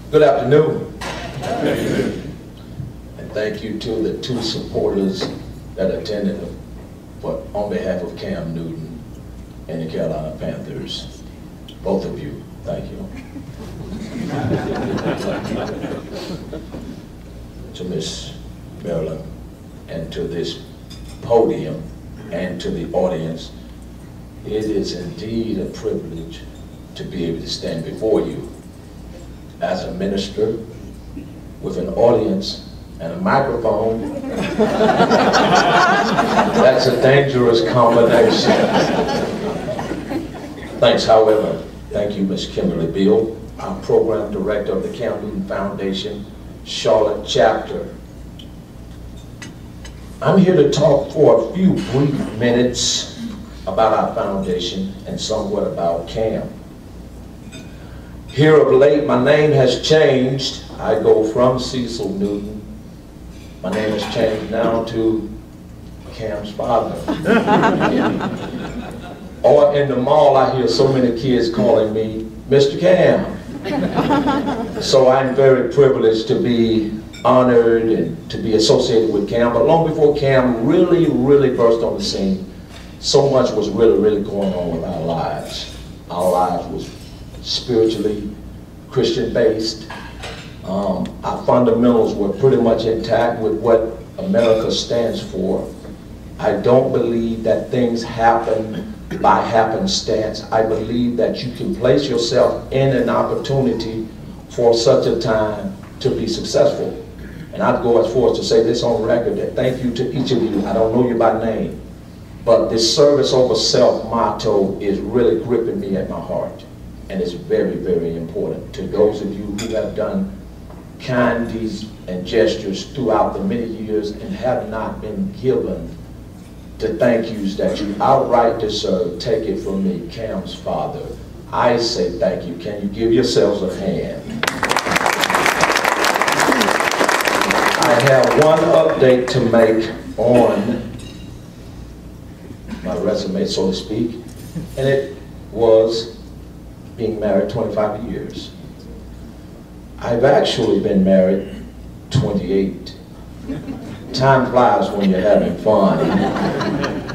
Good afternoon. And thank you to the two supporters that attended on behalf of Cam Newton and the Carolina Panthers. Both of you, thank you. To Miss Marilyn and to this podium and to the audience, it is indeed a privilege to be able to stand before you as a minister with an audience and a microphone. That's a dangerous combination. Thanks, however. Thank you, Ms. Kimberly Beal, our program director of the Cam Newton Foundation, Charlotte chapter. I'm here to talk for a few brief minutes about our foundation and somewhat about Cam. Here of late, my name has changed. I go from Cecil Newton. My name has changed now to Cam's father. Or in the mall, I hear so many kids calling me Mr. Cam. So I'm very privileged to be honored and to be associated with Cam. But long before Cam really burst on the scene, so much was really going on with our lives. Our lives was spiritually Christian-based. Our fundamentals were pretty much intact with what America stands for. I don't believe that things happen by happenstance. I believe that you can place yourself in an opportunity for such a time to be successful. And I'd go as far as to say this on record, that thank you to each of you. I don't know you by name, but this service over self motto is really gripping me at my heart. And it's very important to those of you who have done kind deeds and gestures throughout the many years and have not been given the thank yous that you outright deserve. Take it from me, Cam's father. I say thank you. Can you give yourselves a hand? I have one update to make on my resume, so to speak, and it was being married 25 years. I've actually been married 28. Time flies when you're having fun.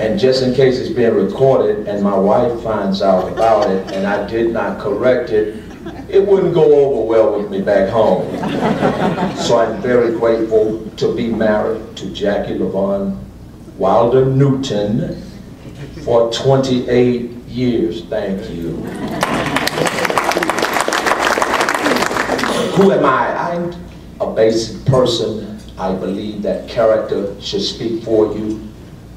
And just in case it's being recorded and my wife finds out about it and I did not correct it, it wouldn't go over well with me back home. So I'm very grateful to be married to Jackie LaVon Wilder Newton for 28 years. Thank you. Who am I? I'm a basic person. I believe that character should speak for you.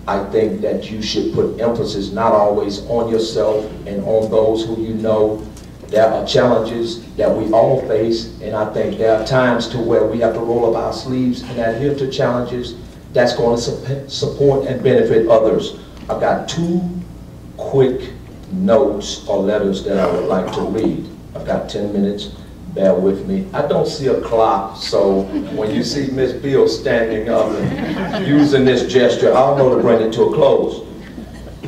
I think that you should put emphasis not always on yourself and on those who you know. There are challenges that we all face, and I think there are times to where we have to roll up our sleeves and adhere to challenges that's going to support and benefit others. I've got two quick notes or letters that I would like to read. I've got 10 minutes. Bear with me. I don't see a clock, so when you see Miss Beal standing up and using this gesture, I'll know to bring it to a close.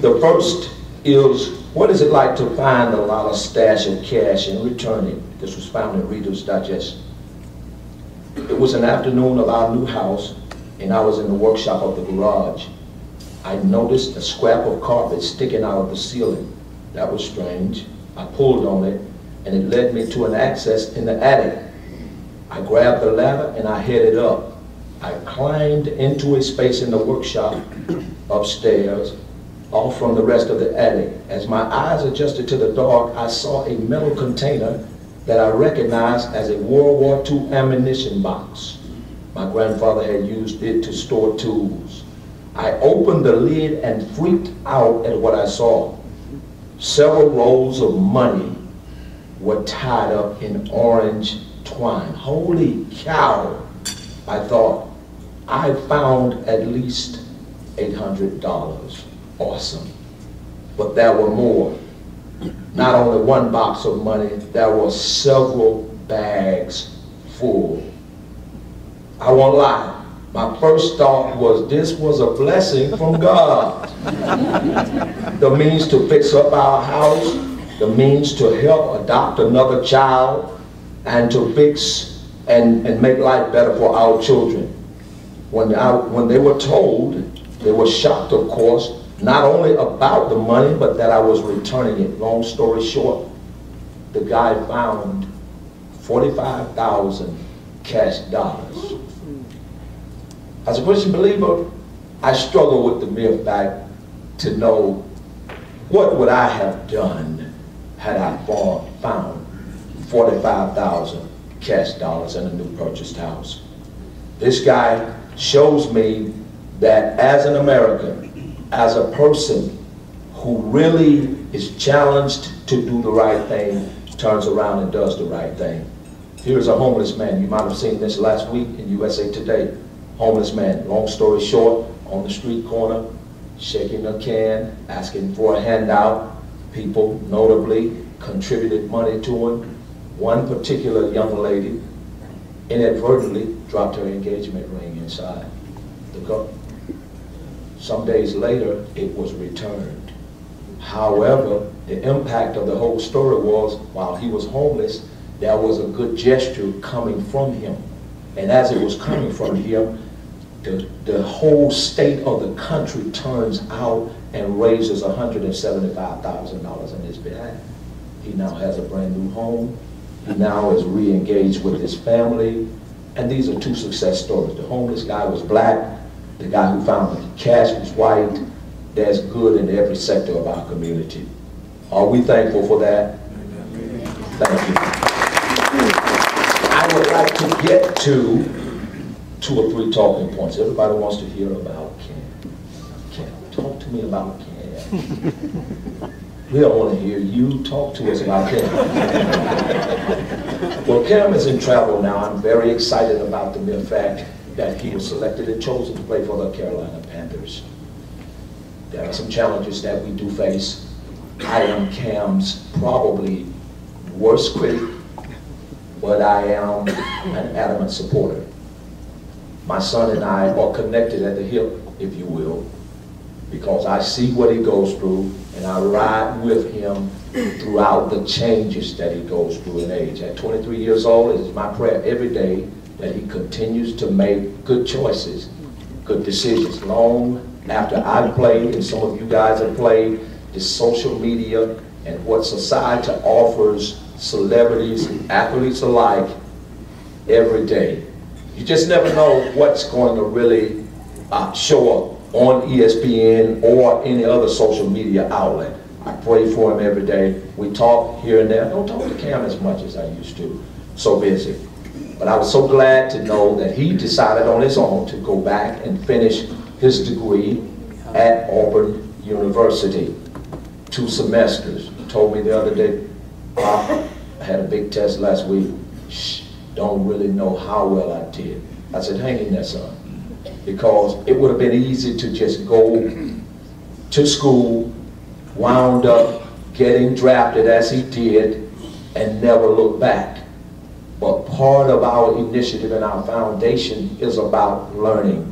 The first is, what is it like to find a lot of stash of cash and return it? This was found in Reader's Digest. It was an afternoon of our new house, and I was in the workshop of the garage. I noticed a scrap of carpet sticking out of the ceiling. That was strange. I pulled on it, and it led me to an access in the attic. I grabbed the ladder and I headed up. I climbed into a space in the workshop upstairs, off from the rest of the attic. As my eyes adjusted to the dark, I saw a metal container that I recognized as a World War II ammunition box. My grandfather had used it to store tools. I opened the lid and freaked out at what I saw. Several rolls of money were tied up in orange twine. Holy cow, I thought. I found at least $800. Awesome. But there were more. Not only one box of money, there were several bags full. I won't lie. My first thought was this was a blessing from God. The means to fix up our house, the means to help adopt another child, and to fix and make life better for our children. When they were told, they were shocked, of course, not only about the money, but that I was returning it. Long story short, the guy found 45,000 cash dollars. As a Christian believer, I struggle with the mere fact to know what would I have done had I found 45,000 cash dollars in a new purchased house. This guy shows me that as an American, as a person who really is challenged to do the right thing, turns around and does the right thing. Here's a homeless man. You might have seen this last week in USA Today. Homeless man, long story short, on the street corner, shaking a can, asking for a handout. People notably contributed money to him. One particular young lady inadvertently dropped her engagement ring inside the cup. Some days later, it was returned. However, the impact of the whole story was, while he was homeless, there was a good gesture coming from him. And as it was coming from him, the whole state of the country turns out and raises $175,000 in his behalf. He now has a brand new home. He now is re-engaged with his family. And these are two success stories. The homeless guy was black. The guy who found the cash was white. There's good in every sector of our community. Are we thankful for that? Thank you. I would like to get to 2 or 3 talking points. Everybody wants to hear about Cam. Cam, talk to me about Cam. We don't want to hear you. Talk to us about Cam. Well, Cam is in travel now. I'm very excited about the mere fact that he was selected and chosen to play for the Carolina Panthers. There are some challenges that we do face. I am Cam's probably worst critic, but I am an adamant supporter. My son and I are connected at the hip, if you will, because I see what he goes through and I ride with him throughout the changes that he goes through in age. At 23 years old, it is my prayer every day that he continues to make good choices, good decisions. Long after I've played, and some of you guys have played, the social media and what society offers celebrities and athletes alike every day. You just never know what's going to really show up on ESPN or any other social media outlet. I pray for him every day. We talk here and there. I don't talk to Cam as much as I used to. So busy. But I was so glad to know that he decided on his own to go back and finish his degree at Auburn University. 2 semesters. He told me the other day, I had a big test last week. Don't really know how well I did. I said, hang in there, son. Because it would have been easy to just go to school, wound up getting drafted as he did, and never look back. But part of our initiative and our foundation is about learning.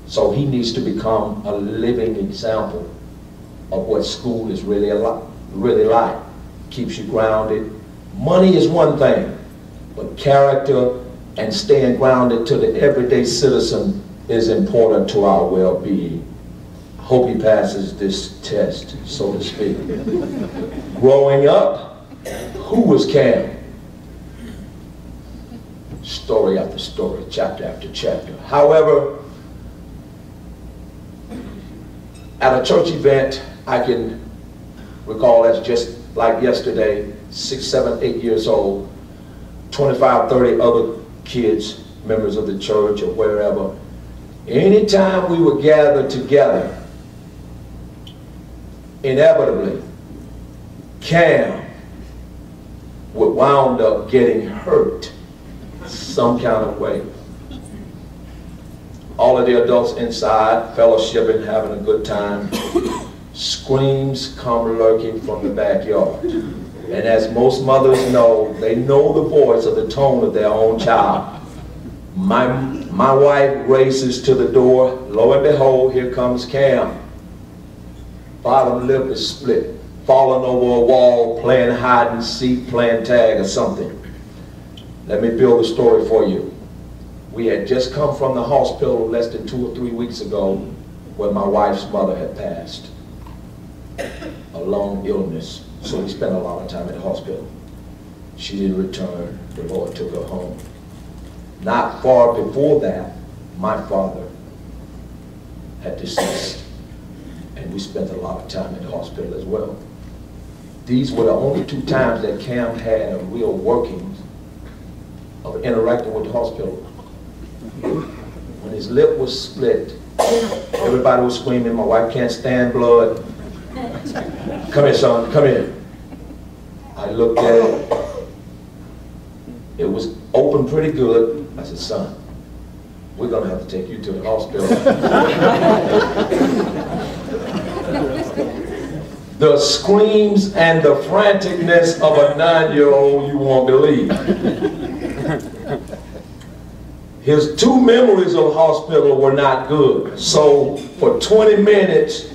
So he needs to become a living example of what school is really like. Keeps you grounded. Money is one thing, but character and staying grounded to the everyday citizen is important to our well-being. I hope he passes this test, so to speak. Growing up, who was Cam? Story after story, chapter after chapter. However, at a church event, I can recall as just like yesterday, 6, 7, 8 years old, 25, 30 other kids, members of the church or wherever. Anytime we would gather together, inevitably, Cam would wound up getting hurt some kind of way. All of the adults inside, fellowshipping, having a good time. Screams come lurking from the backyard. And as most mothers know, they know the voice or the tone of their own child. My wife races to the door. Lo and behold, here comes Cam. Bottom lip is split, falling over a wall, playing hide and seek, playing tag or something. Let me build a story for you. We had just come from the hospital less than 2 or 3 weeks ago when my wife's mother had passed. A long illness, so we spent a lot of time at the hospital. She didn't return. The Lord took her home. Not far before that, my father had deceased, and we spent a lot of time at the hospital as well. These were the only 2 times that Cam had a real working of interacting with the hospital. When his lip was split, everybody was screaming, my wife can't stand blood. Come here, son, come here. I looked at it. It was open pretty good. I said, son, we're going to have to take you to the hospital. The screams and the franticness of a 9-year-old you won't believe. His 2 memories of hospital were not good. So for 20 minutes,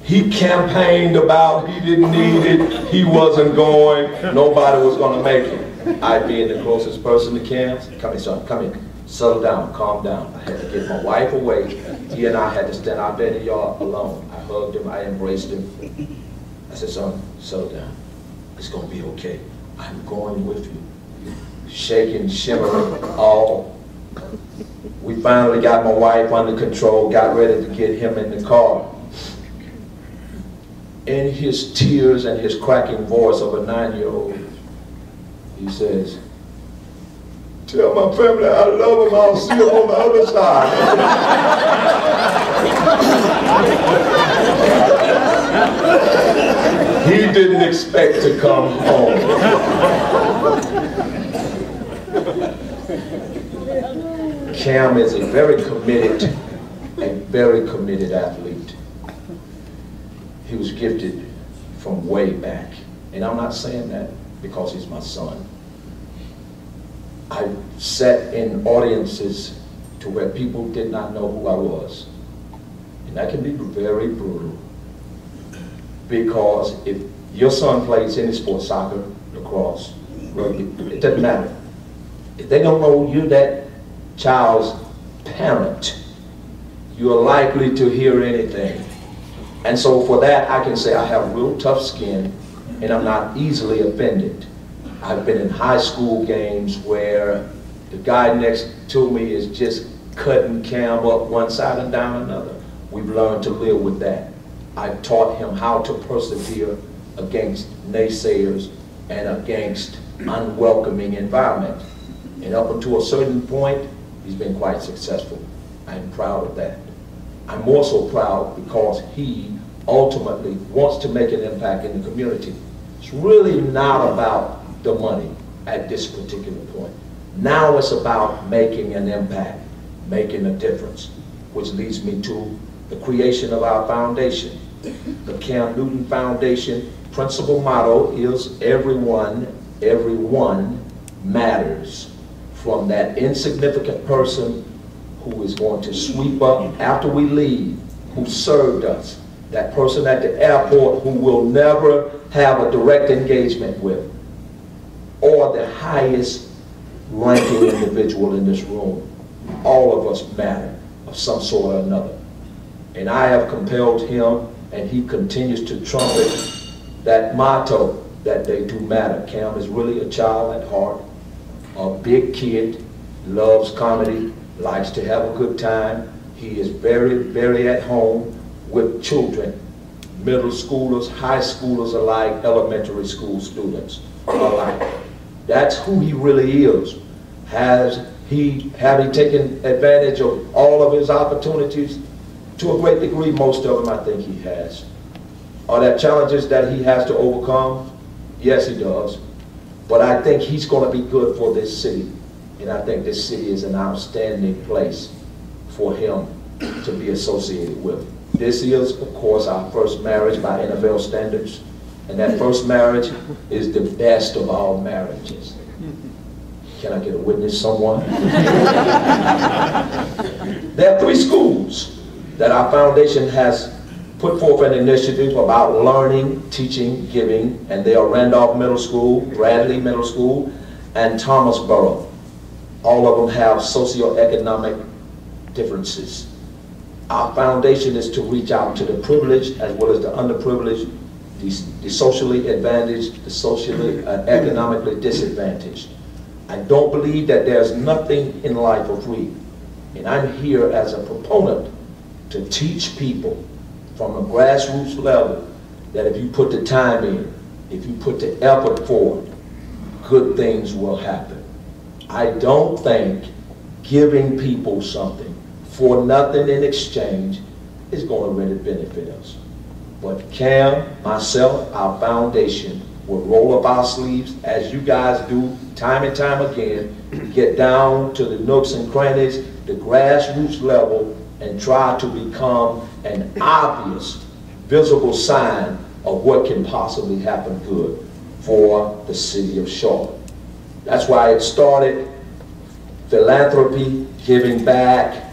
he campaigned about he didn't need it, he wasn't going, nobody was going to make it. I being the closest person to Cam, come here, son, come here. Settle down, calm down. I had to get my wife away. He and I had to stand out there in the yard alone. I hugged him, I embraced him. I said, son, settle down. It's going to be okay. I'm going with you. Shaking, shivering, all. We finally got my wife under control, got ready to get him in the car. In his tears and his cracking voice of a 9-year-old, he says, tell my family I love them, I'll see them on the other side. He didn't expect to come home. Cam is a very committed athlete. He was gifted from way back. And I'm not saying that because he's my son. I sat in audiences to where people did not know who I was. And that can be very brutal. Because if your son plays any sport, soccer, lacrosse, rugby, it doesn't matter. If they don't know you're that child's parent, you're likely to hear anything. And so for that, I can say I have real tough skin and I'm not easily offended. I've been in high school games where the guy next to me is just cutting Cam up one side and down another. We've learned to live with that. I've taught him how to persevere against naysayers and against unwelcoming environment. And up until a certain point, he's been quite successful. I'm proud of that. I'm more so proud because he ultimately wants to make an impact in the community. It's really not about the money at this particular point. Now it's about making an impact, making a difference, which leads me to the creation of our foundation. The Cam Newton Foundation principal motto is everyone matters. From that insignificant person who is going to sweep up after we leave, who served us, that person at the airport who we'll never have a direct engagement with, or the highest ranking individual in this room. All of us matter of some sort or another. And I have compelled him, and he continues to trumpet that motto that they do matter. Cam is really a child at heart, a big kid, loves comedy, likes to have a good time. He is very, very at home with children, middle schoolers, high schoolers alike, elementary school students alike. That's who he really is. Have he taken advantage of all of his opportunities? To a great degree, most of them I think he has. Are there challenges that he has to overcome? Yes, he does. But I think he's going to be good for this city. And I think this city is an outstanding place for him to be associated with. This is, of course, our first marriage by NFL standards. And that first marriage is the best of all marriages. Can I get a witness, someone? There are 3 schools that our foundation has put forth an initiative about learning, teaching, giving, and they are Randolph Middle School, Bradley Middle School, and Thomasboro. All of them have socioeconomic differences. Our foundation is to reach out to the privileged as well as the underprivileged, the socially advantaged, the socially economically disadvantaged. I don't believe that there's nothing in life for free. And I'm here as a proponent to teach people from a grassroots level that if you put the time in, if you put the effort forward, good things will happen. I don't think giving people something for nothing in exchange is going to really benefit us. But Cam, myself, our foundation will roll up our sleeves, as you guys do time and time again, get down to the nooks and crannies, the grassroots level, and try to become an obvious, visible sign of what can possibly happen good for the city of Charlotte. That's why it started, philanthropy, giving back,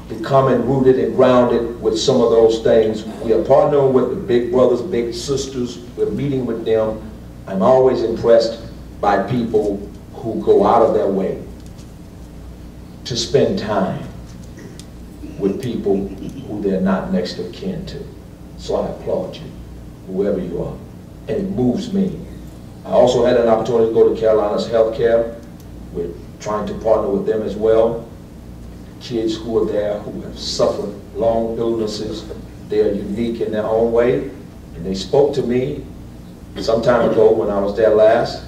becoming rooted and grounded with some of those things. We are partnering with the big brothers, big sisters. We're meeting with them. I'm always impressed by people who go out of their way to spend time with people who they're not next of kin to. So I applaud you, whoever you are, and it moves me. I also had an opportunity to go to Carolina's Healthcare. We're trying to partner with them as well. Kids who are there who have suffered long illnesses, they are unique in their own way, and they spoke to me some time ago when I was there last.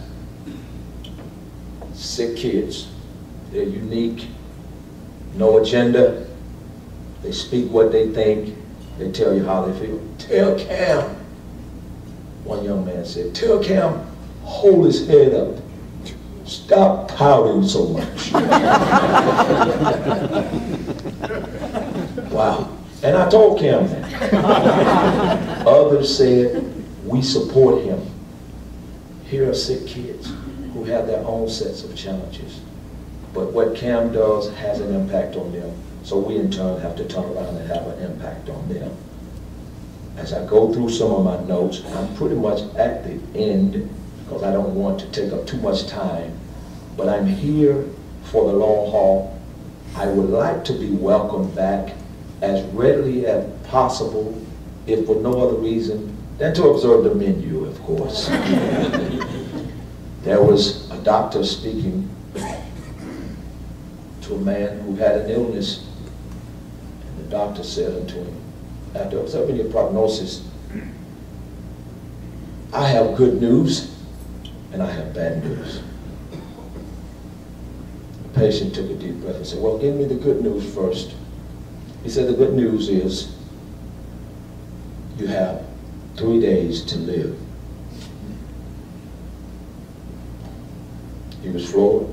Sick kids, they're unique, no agenda, they speak what they think, they tell you how they feel. Tell Cam, one young man said, tell Cam, hold his head up. Stop pouting so much. Wow. And I told Cam that. Others said, we support him. Here are sick kids who have their own sets of challenges. But what Cam does has an impact on them. So we in turn have to turn around and have an impact on them. As I go through some of my notes, I'm pretty much at the end because I don't want to take up too much time. But I'm here for the long haul. I would like to be welcomed back as readily as possible, if for no other reason than to observe the menu, of course. There was a doctor speaking to a man who had an illness, and the doctor said unto him, after observing your prognosis, I have good news and I have bad news. The patient took a deep breath and said, well, give me the good news first. He said, the good news is you have 3 days to live. He was floored.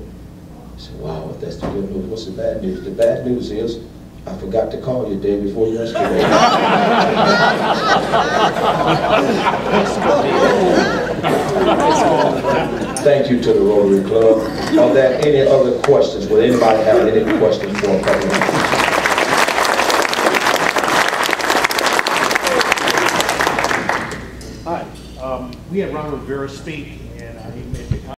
He said, wow, if that's the good news, what's the bad news? The bad news is I forgot to call you the day before yesterday. Thank you to the Rotary Club. Are there any other questions? Would anybody have any questions for a couple of minutes? Hi. We had Ron Rivera speak,